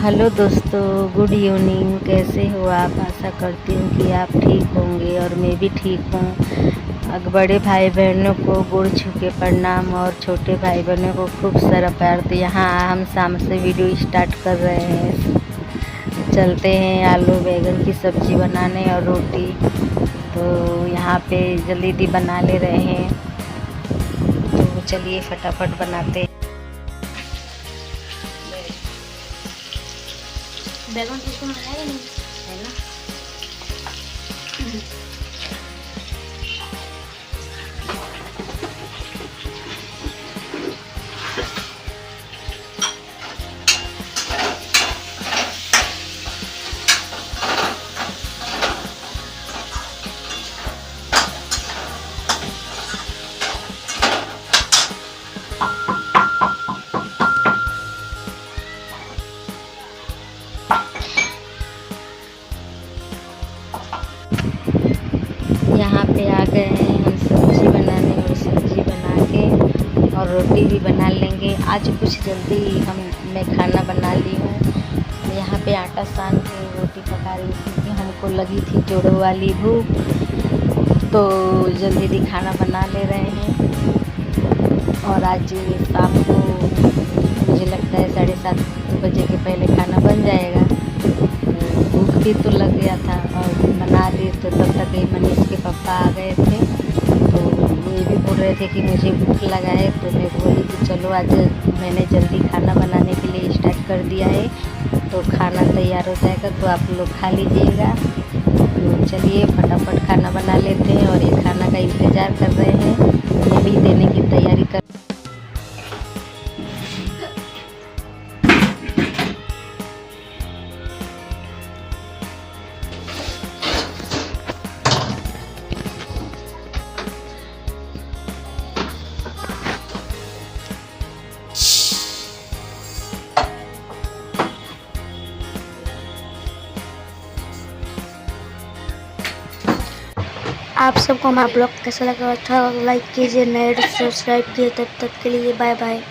Hello दोस्तों, good evening. कैसे हो आप? आशा करती हूँ कि आप ठीक होंगे और मैं भी ठीक हूँ। बड़े भाई बहनों को गोड़ छू के प्रणाम और छोटे भाई बहनों को खूब सारा प्यार। तो यहाँ हम शाम से वीडियो स्टार्ट कर रहे हैं। चलते हैं आलू बैंगन की सब्ज़ी बनाने और रोटी। तो यहाँ पे जल्दी बना ले रहे हैं, तो चलिए फटाफट बनाते हैं। बैगन तो इसको है ही नहीं, है ना। यहाँ पे आ गए हैं हम सब्ज़ी बनाने, और सब्ज़ी बना के और रोटी भी बना लेंगे। आज कुछ जल्दी मैं खाना बना ली हूँ। यहाँ पे आटा सान के रोटी पका रही थी कि हमको लगी थी जोड़ों वाली भूख, तो जल्दी खाना बना ले रहे हैं। और आज शाम को मुझे लगता है 7:30 बजे के पहले खाना बन जाएगा। भूख भी तो लग गया था और बना दी, तो तब तक ही मनीष के पापा आ गए थे। तो ये भी बोल रहे थे कि मुझे भूख लगा है, तो मैं बोली कि चलो आज मैंने जल्दी खाना बनाने के लिए स्टार्ट कर दिया है, तो खाना तैयार हो जाएगा तो आप लोग खा लीजिएगा। तो चलिए फटाफट खाना बना लेते हैं और ये खाना का इंतज़ार कर रहे हैं। मैं भी देने की तैयारी कर। आप सबको हमारा ब्लॉग कैसा लगा था लाइक कीजिए, नए सब्सक्राइब कीजिए। तब तक के लिए बाय बाय।